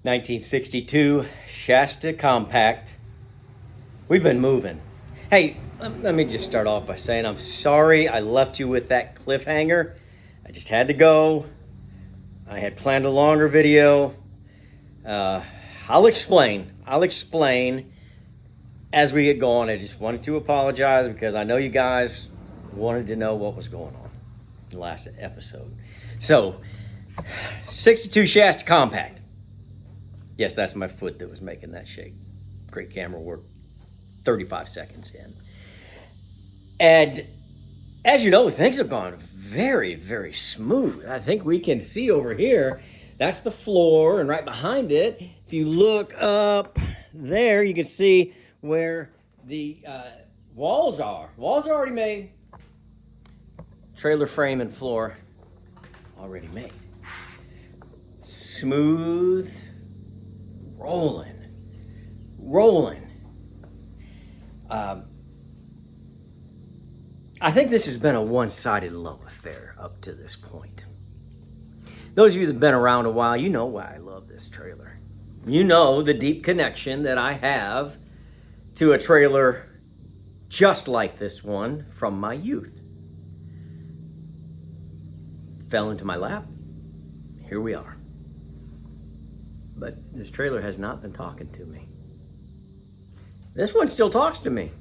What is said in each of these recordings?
1962 Shasta Compact. We've been moving. Hey, let me just start off by saying I'm sorry I left you with that cliffhanger. I just had to go. I had planned a longer video. I'll explain as we get going. I just wanted to apologize because I know you guys wanted to know what was going on in the last episode. So, 62 Shasta Compact. Yes, that's my foot that was making that shape. Great camera work. 35 seconds in. And as you know, things have gone very, very smooth. I think we can see over here, that's the floor, and right behind it, if you look up there, you can see where the walls are. Walls are already made. Trailer frame and floor already made. Smooth, rolling. I think this has been a one-sided love affair up to this point. Those of you that have been around a while, you know why I love this trailer. You know the deep connection that I have to a trailer just like this one from my youth. Fell into my lap. Here we are. But this trailer has not been talking to me. This one still talks to me.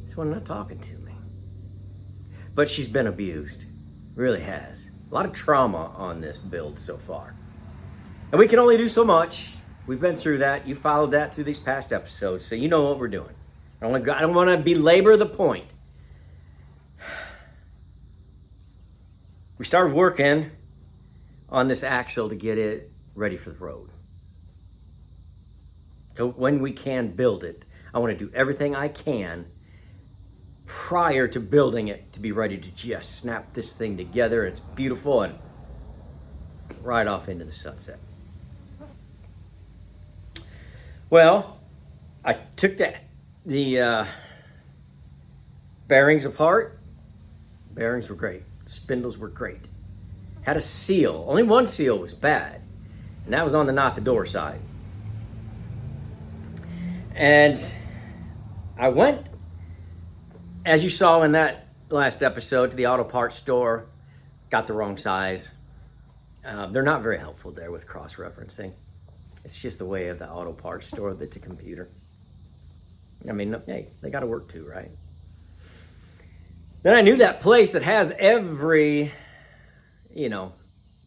This one not talking to me. But she's been abused. Really has. A lot of trauma on this build so far. And we can only do so much. We've been through that. You followed that through these past episodes, so you know what we're doing. I don't want to belabor the point. We started working on this axle to get it ready for the road. So when we can build it, I want to do everything I can prior to building it to be ready to just snap this thing together. It's beautiful and ride off into the sunset. Well, I took the bearings apart. Bearings were great. Spindles were great. Had a seal. Only one seal was bad, and that was on the not the door side. And I went, as you saw in that last episode, to the auto parts store. Got the wrong size. They're not very helpful there with cross-referencing. It's just the way of the auto parts store that's a computer. I mean, hey, they got to work too, right? Then I knew that place that has every,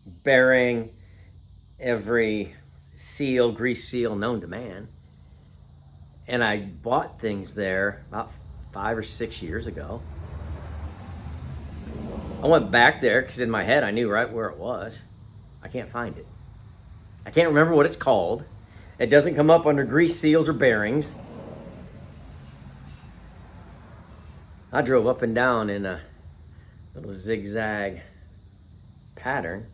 bearing, every seal, grease seal known to man. And I bought things there about 5 or 6 years ago. I went back there because in my head I knew right where it was. I can't find it. I can't remember what it's called. It doesn't come up under grease seals or bearings. I drove up and down in a little zigzag pattern,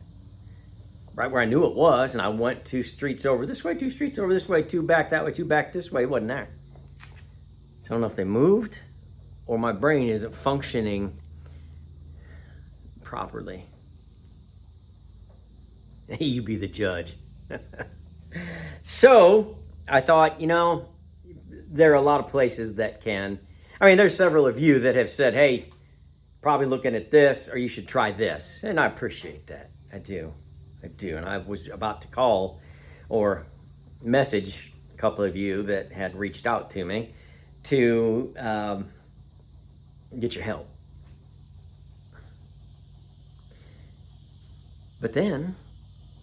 right where I knew it was, and I went 2 streets over this way, 2 streets over this way, 2 back that way, 2 back this way. It wasn't there. So I don't know if they moved or my brain isn't functioning properly. You be the judge. So I thought, there are a lot of places that can. There's several of you that have said, hey, probably looking at this, or you should try this. And I appreciate that. I do. And I was about to call or message a couple of you that had reached out to me to get your help. But then,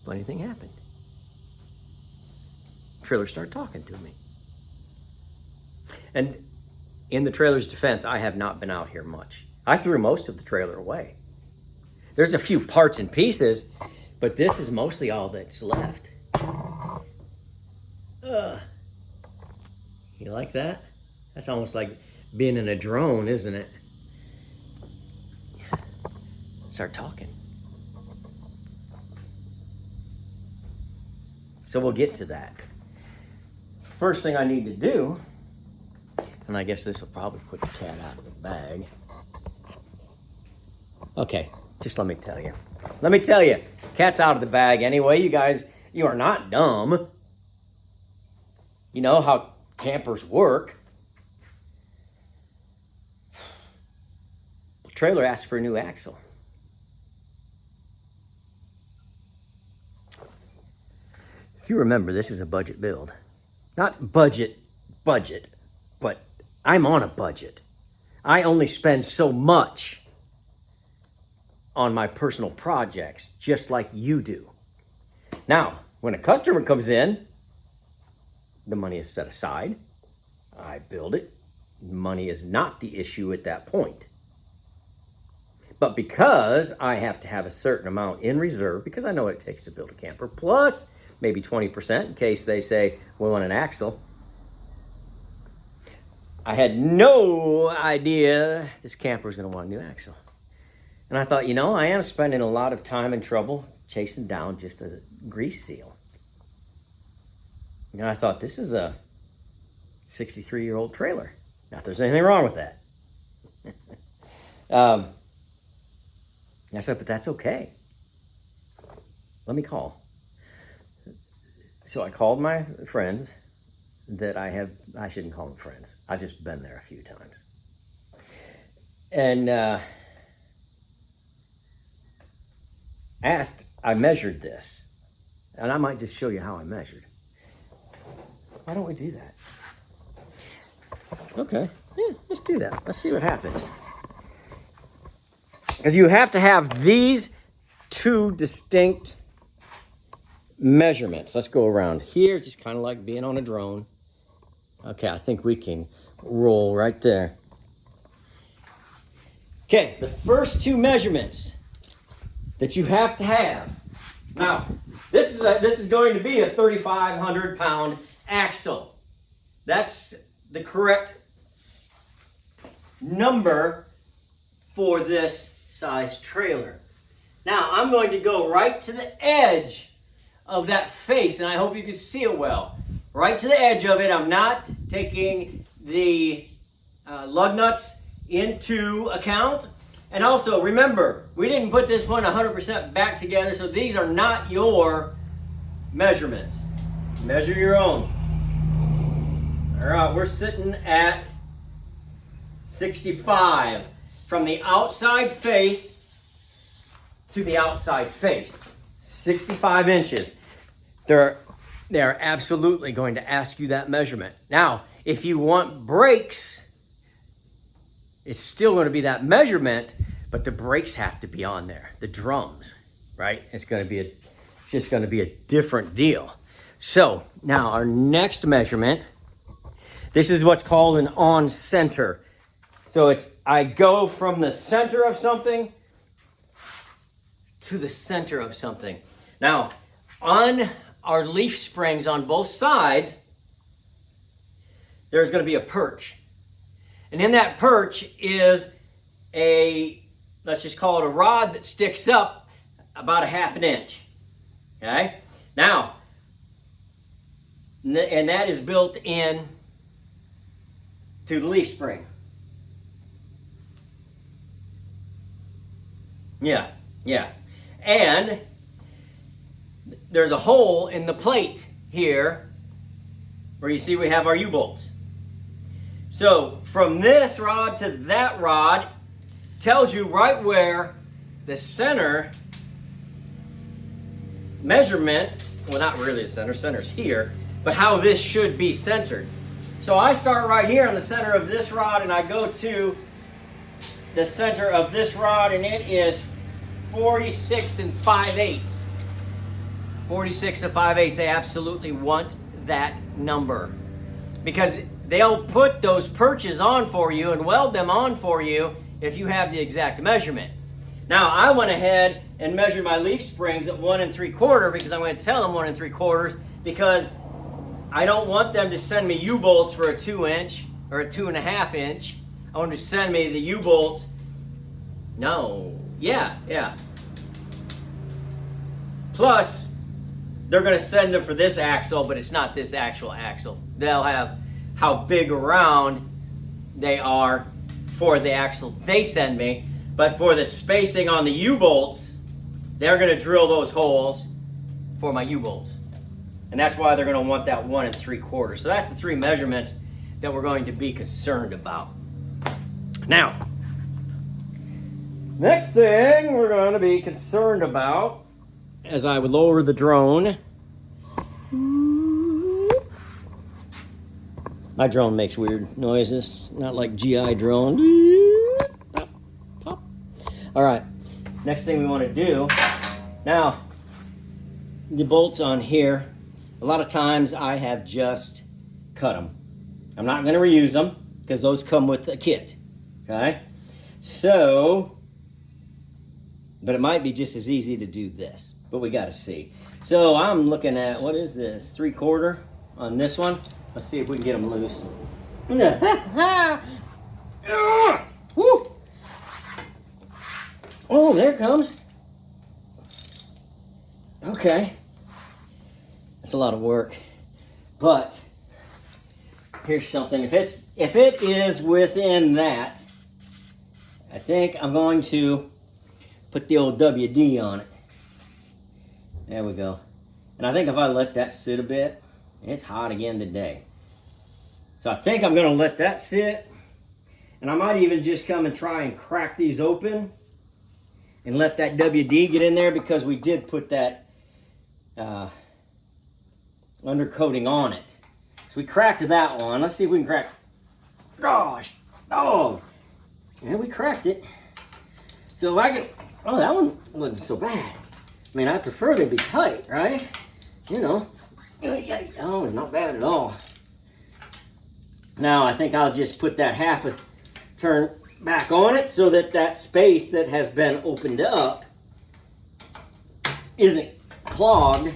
funny thing happened. Trailer started talking to me. And in the trailer's defense, I have not been out here much. I threw most of the trailer away. There's a few parts and pieces, but this is mostly all that's left. You like that? That's almost like being in a drone, isn't it? Start talking. So we'll get to that. First thing I need to do, and I guess this will probably put the cat out of the bag. Okay, just let me tell you. Cat's out of the bag anyway. You guys, you are not dumb. You know how campers work. The trailer asked for a new axle. If you remember, this is a budget build. Not budget, but I'm on a budget. I only spend so much on my personal projects, just like you do. Now, when a customer comes in, the money is set aside. I build it. Money is not the issue at that point. But because I have to have a certain amount in reserve, because I know what it takes to build a camper, plus maybe 20% in case they say, we want an axle. I had no idea this camper was going to want a new axle. And I thought, I am spending a lot of time and trouble chasing down just a grease seal. And I thought, this is a 63-year-old trailer. Not that there's anything wrong with that. I said, but that's okay. Let me call. So I called my friends that I shouldn't call them friends. I've just been there a few times. And I measured this. And I might just show you how I measured. Why don't we do that? Okay, yeah, let's do that. Let's see what happens. Because you have to have these two distinct measurements. Let's go around here, just kind of like being on a drone. Okay, I think we can roll right there. Okay, the first two measurements that you have to have. Now, this is going to be a 3,500 pound axle. That's the correct number for this size trailer. Now, I'm going to go right to the edge of that face, and I hope you can see it well. Right to the edge of it. I'm not taking the lug nuts into account. And also, remember, we didn't put this one 100% back together, so these are not your measurements. Measure your own. All right, we're sitting at 65 from the outside face to the outside face. 65 inches. They are absolutely going to ask you that measurement. Now, if you want brakes, it's still going to be that measurement, but the brakes have to be on there. The drums, right? It's just going to be a different deal. So now our next measurement, this is what's called an on center. So I go from the center of something to the center of something. Now, on our leaf springs on both sides, there's going to be a perch. And in that perch is let's just call it a rod that sticks up about a half an inch. Okay? Now, and that is built in to the leaf spring. Yeah. And there's a hole in the plate here where you see we have our U-bolts. So from this rod to that rod tells you right where the center measurement, well, not really the center's here, but how this should be centered. So I start right here on the center of this rod and I go to the center of this rod, and it is 46 5/8. 46 5/8. They absolutely want that number because they'll put those perches on for you and weld them on for you if you have the exact measurement. Now, I went ahead and measured my leaf springs at 1 3/4 because I'm going to tell them 1 3/4 because I don't want them to send me U-bolts for a 2-inch or a 2.5 inch. I want them to send me the U-bolts. No. Yeah. Plus, they're going to send them for this axle, but it's not this actual axle. They'll have how big around they are for the axle they send me. But for the spacing on the U-bolts, they're going to drill those holes for my U-bolts. And that's why they're going to want that 1 3/4. So that's the 3 measurements that we're going to be concerned about. Now, next thing we're going to be concerned about, as I would lower the drone. My drone makes weird noises, not like GI drone. Pop, pop. All right, next thing we want to do, now, the bolts on here, a lot of times I have just cut them. I'm not going to reuse them because those come with a kit, okay? So, but it might be just as easy to do this, but we got to see. So I'm looking at, what is this, 3/4 on this one. Let's see if we can get them loose. Oh, there it comes. Okay. That's a lot of work. But here's something. If it is within that, I think I'm going to put the old WD on it. There we go. And I think if I let that sit a bit, it's hot again today. So I think I'm going to let that sit. And I might even just come and try and crack these open and let that WD get in there, because we did put that undercoating on it. So we cracked that one. Let's see if we can crack. Gosh, oh, yeah, we cracked it. So if I can, oh, that one wasn't so bad. I mean, I prefer they be tight, right? You know, oh, not bad at all. Now I think I'll just put that half a turn back on it so that that space that has been opened up isn't clogged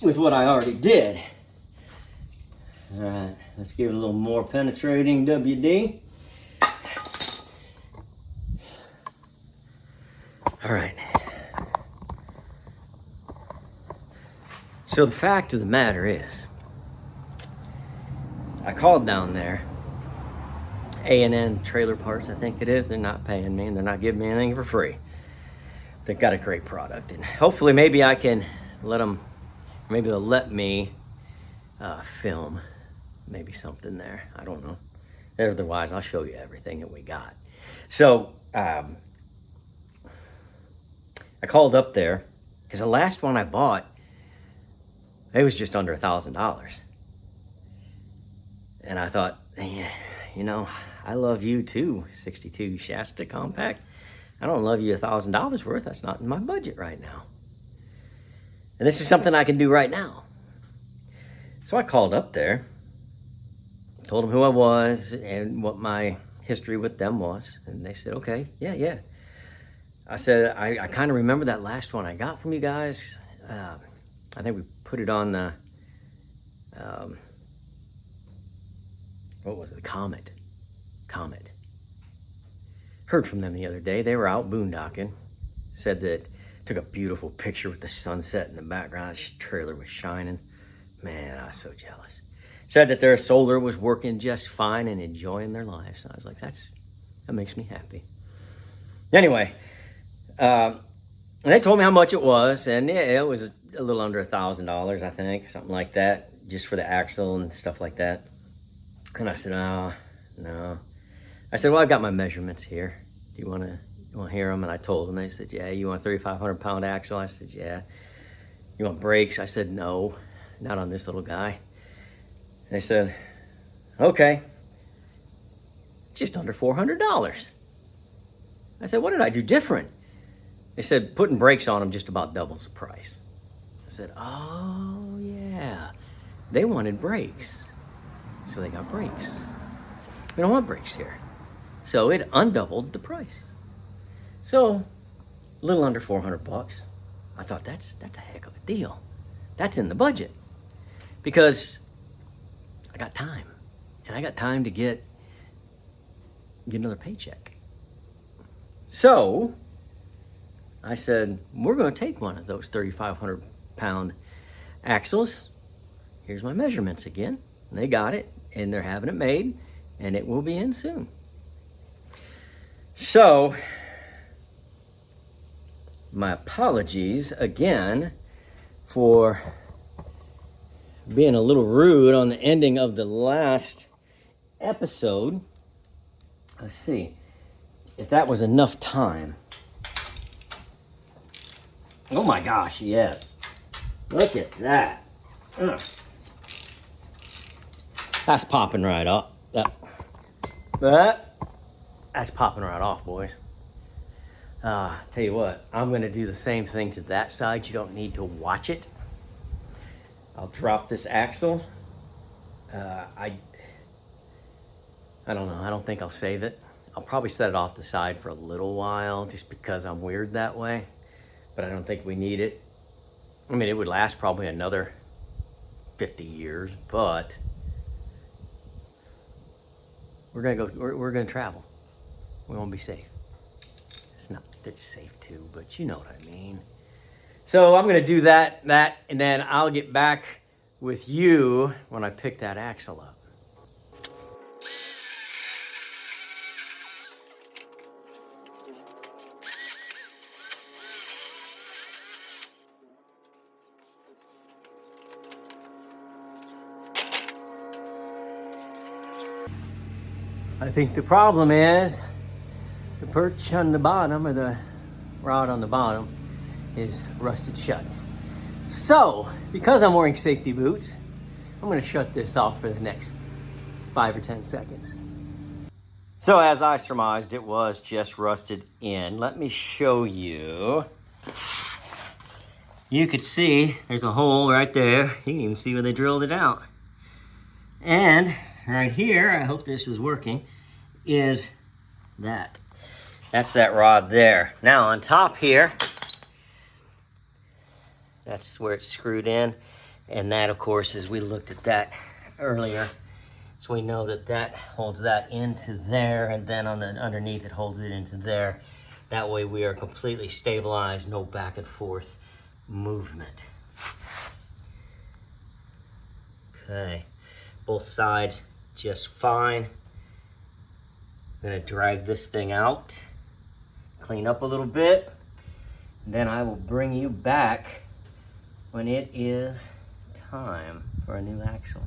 with what I already did. All right, let's give it a little more penetrating WD. All right. So the fact of the matter is, I called down there, A&N Trailer Parts, I think it is. They're not paying me and they're not giving me anything for free. They've got a great product, and hopefully maybe I can let them, maybe they'll let me film maybe something there. I don't know. Otherwise, I'll show you everything that we got. So I called up there because the last one I bought, it was just under $1,000. And I thought, yeah, you know, I love you too, 62 Shasta Compact. I don't love you $1,000 worth. That's not in my budget right now. And this is something I can do right now. So I called up there, told them who I was and what my history with them was. And they said, okay, yeah. I said, I kind of remember that last one I got from you guys. I think we put it on the, what was it, the Comet. Heard from them the other day. They were out boondocking. Said that, took a beautiful picture with the sunset in the background. This trailer was shining. Man, I was so jealous. Said that their solar was working just fine and enjoying their lives. I was like, that makes me happy. Anyway, and they told me how much it was, and yeah, it was a little under $1,000, I think, something like that, just for the axle and stuff like that. And I said, oh, no. I said, well, I've got my measurements here. Do you want to hear them? And I told them. They said, yeah. You want a 3,500-pound axle? I said, yeah. You want brakes? I said, no, not on this little guy. They said, okay, just under $400. I said, what did I do different? They said, putting brakes on them just about doubles the price. I said, oh, yeah. They wanted brakes, so they got brakes. We don't want brakes here. So it undoubled the price. So a little under $400. I thought that's a heck of a deal. That's in the budget because I got time, and I got time to get another paycheck. So I said, we're going to take one of those 3,500-pound axles. Here's my measurements again. And they got it, and they're having it made, and it will be in soon. So my apologies again for being a little rude on the ending of the last episode. Let's see if that was enough time. Oh my gosh, yes. Look at that. Ugh. That's popping right off. That's popping right off, boys. Tell you what, I'm gonna do the same thing to that side. You don't need to watch it. I'll drop this axle. I don't know, I don't think I'll save it. I'll probably set it off the side for a little while just because I'm weird that way, but I don't think we need it. I mean, it would last probably another 50 years, but we're gonna travel. We won't be safe. It's not that safe too, but you know what I mean. So I'm gonna do that, and then I'll get back with you when I pick that axle up. I think the problem is the perch on the bottom, or the rod on the bottom, is rusted shut. So, because I'm wearing safety boots, I'm gonna shut this off for the next 5 or 10 seconds. So as I surmised, it was just rusted in. Let me show you. You could see there's a hole right there. You can even see where they drilled it out. And right here, I hope this is working, is that. That's that rod there. Now on top here, that's where it's screwed in. And that, of course, as we looked at that earlier, so we know that that holds that into there, and then on the underneath it holds it into there. That way we are completely stabilized, no back and forth movement. Okay, both sides just fine. I'm gonna drag this thing out, clean up a little bit, and then I will bring you back when it is time for a new axle.